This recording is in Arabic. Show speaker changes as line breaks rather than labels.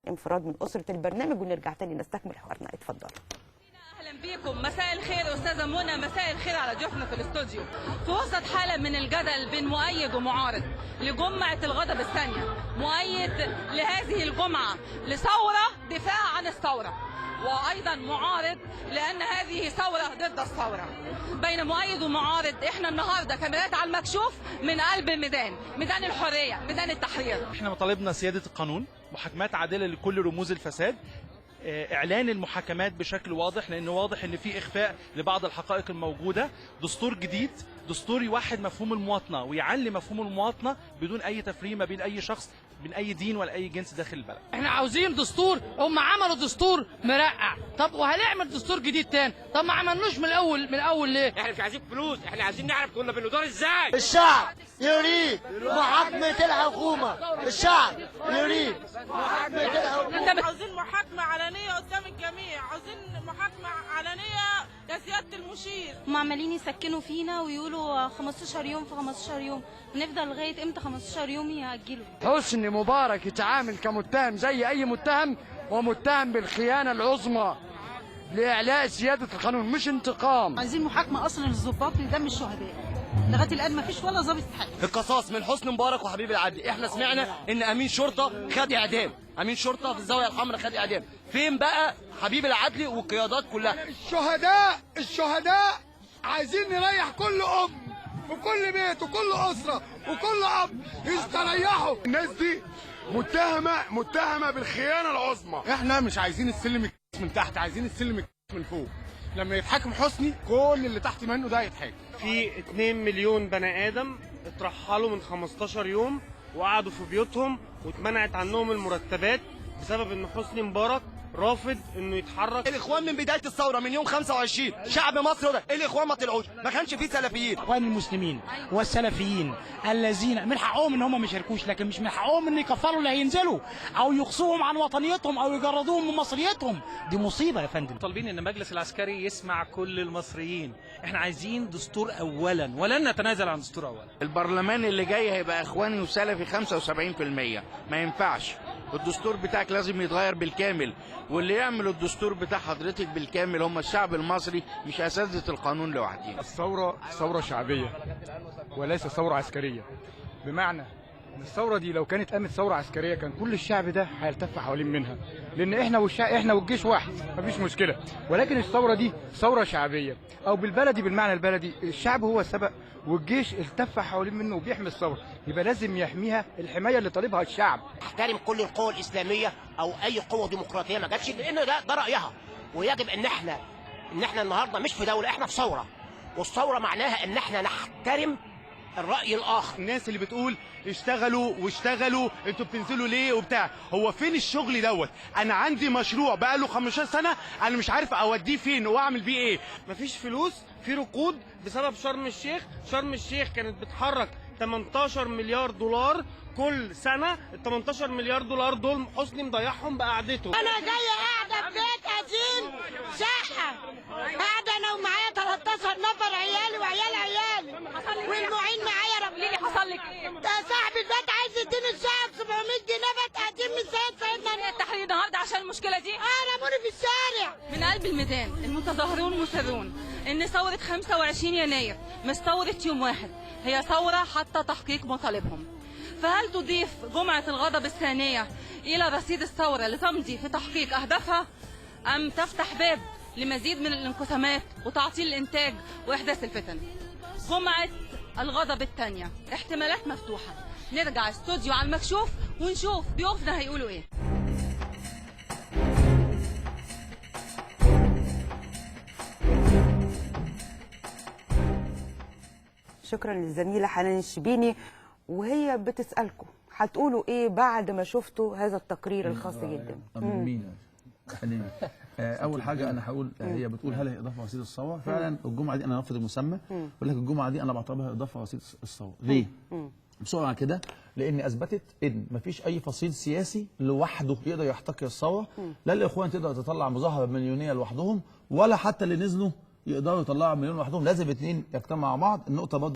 انفراد من أسرة البرنامج، ونرجع تاني نستكمل حوارنا. اتفضلوا.
اهلا بيكم، مساء الخير استاذه منى، مساء الخير على ضيوفنا في الاستوديو. في وسط حاله من الجدل بين مؤيد ومعارض لجمعه الغضب الثانيه، مؤيد لهذه الجمعه لثوره دفاع عن الثوره، وايضا معارض لان هذه ثوره ضد الثوره. بين مؤيد ومعارض احنا النهارده كاميرات على المكشوف من قلب الميدان، ميدان الحريه، ميدان التحرير.
احنا مطالبنا سياده القانون، محاكمات عادله لكل رموز الفساد، اعلان المحاكمات بشكل واضح، لان واضح ان في اخفاء لبعض الحقائق الموجوده، دستور جديد، دستور يوحد مفهوم المواطنه ويعلم مفهوم المواطنه بدون اي تفريمه بين اي شخص من اي دين ولا اي جنس داخل البلد.
احنا عاوزين دستور، هم عملوا دستور مرقع، طب وهنعمل دستور جديد تاني، طب ما عملنوش من الاول ليه؟
احنا مش عايزين فلوس، احنا عايزين نعرف كنا بندور ازاي.
الشعب يريد محاكمة الحكومة، الشعب يريد محاكمة الحكومة.
عاوزين محاكمة علنية قدام الجميع، عاوزين محاكمة علنية يا سيادة المشير.
هم عمالين يسكنوا فينا ويقولوا 15 يوم في 15 يوم، نفضل لغاية امتى 15 يوم يأجلوا؟
حسني مبارك يتعامل كمتهم زي أي متهم، ومتهم بالخيانة العظمى لإعلاء سيادة القانون مش انتقام.
عايزين محاكمة أصلا للضباط لدم الشهداء، لغايه الان ما فيش ولا ضابط اتحاكم.
القصاص من حسني مبارك وحبيب العدلي، احنا سمعنا ان امين شرطه خد اعدام، امين شرطه في الزاويه الحمراء خد اعدام، فين بقى حبيب العدلي والقيادات كلها؟
الشهداء عايزين نريح كل ام وكل بيت وكل اسره وكل اب يستريحوا. الناس دي متهمه بالخيانه العظمى. احنا مش عايزين السلم من تحت، عايزين السلم من فوق. لما يتحاكم حسني كل اللي تحت منه ده يتحاكم.
في 2 مليون بني ادم اترحلوا من 15 يوم وقعدوا في بيوتهم واتمنعت عنهم المرتبات بسبب ان حسني مبارك رافض انه يتحرك.
الاخوان من بدايه الثوره من يوم 25 شعب مصر ده الاخوان ما طلعوش، ما كانش فيه سلفيين.
اخوان المسلمين والسلفيين الذين من حقهم ان هم ما يشاركوش، لكن مش من حقهم ان يكفروا اللي هينزلوا او يقصوهم عن وطنيتهم او يجردوهم من مصريتهم. دي مصيبه يا فندم.
طالبين ان المجلس العسكري يسمع كل المصريين، احنا عايزين دستور اولا ولن نتنازل عن دستور اولا.
البرلمان اللي جاي هيبقى اخواني وسلفي 75%، ما ينفعش. الدستور بتاعك لازم يتغير بالكامل، واللي يعمل الدستور بتاع حضرتك بالكامل هم الشعب المصري مش اساتذه القانون لوحدهم.
الثوره ثوره شعبيه وليس ثوره عسكريه، بمعنى ان الثوره دي لو كانت قامت ثوره عسكريه كان كل الشعب ده هيلتف حوالين منها، لان احنا والجيش واحد مفيش مشكله، ولكن الثوره دي ثوره شعبيه، او بالبلدي بالمعنى البلدي الشعب هو السبق والجيش التف حوالين منه وبيحمي الثوره، يبقى لازم يحميها الحمايه اللي طالبها الشعب.
احترم كل القوى الاسلاميه او اي قوه ديمقراطيه ما جاتش، لان ده رايها، ويجب ان احنا النهارده مش في دوله، احنا في ثوره، والثوره معناها ان احنا نحترم الرأي الآخر.
الناس اللي بتقول اشتغلوا انتوا بتنزلوا ليه وبتاع، هو فين الشغل دوت؟ انا عندي مشروع بقاله 15 سنة انا مش عارف اوديه فين واعمل بيه ايه.
مفيش فلوس، في ركود بسبب شرم الشيخ. شرم الشيخ كانت بتحرك 18 مليار دولار كل سنة، ال 18 مليار دولار دول حسني مضيعهم بقعدته.
انا جايه قاعده في بيت قديم شقه، قاعده انا ومعايا 13 نفر، عيالي وعيال عيالي والمعين معايا. رب ليه حصل لك ايه؟ ده صاحب البيت عايز يديني الشقه ب 700 جنيه بيت قديم من سيدنا
التحرير النهارده عشان المشكله دي
رموني في الشارع.
من قلب الميدان المتظاهرون مصرون ان ثوره 25 يناير مش ثوره يوم واحد، هي ثوره حتى تحقيق مطالبهم. فهل تضيف جمعة الغضب الثانية إلى رصيد الثورة لتمضي في تحقيق أهدافها، أم تفتح باب لمزيد من الانقسامات وتعطيل الإنتاج وإحداث الفتن؟ جمعة الغضب الثانية احتمالات مفتوحة. نرجع استوديو على المكشوف ونشوف ضيوفنا هيقولوا إيه.
شكرا للزميلة حنان الشبيني، وهي بتسألكم هتقولوا ايه بعد ما شفتوا هذا التقرير الخاص جدا؟
مين؟ اول حاجه انا هقول، هي بتقول هل هي اضافه وسيله الثوره؟ فعلا الجمعه دي انا رافض المسمى، بقول لك الجمعه دي انا بعتبرها اضافه وسيله الثوره. ليه؟ بسرعه كده، لان اثبتت ان مفيش اي فصيل سياسي لوحده يقدر يحتكر الثوره، لا الاخوان تقدر تطلع مظاهره مليونيه لوحدهم، ولا حتى اللي نزلوا يقدروا يطلعوا مليون لوحدهم، لازم الاثنين يجتمعوا مع بعض. النقطه برضه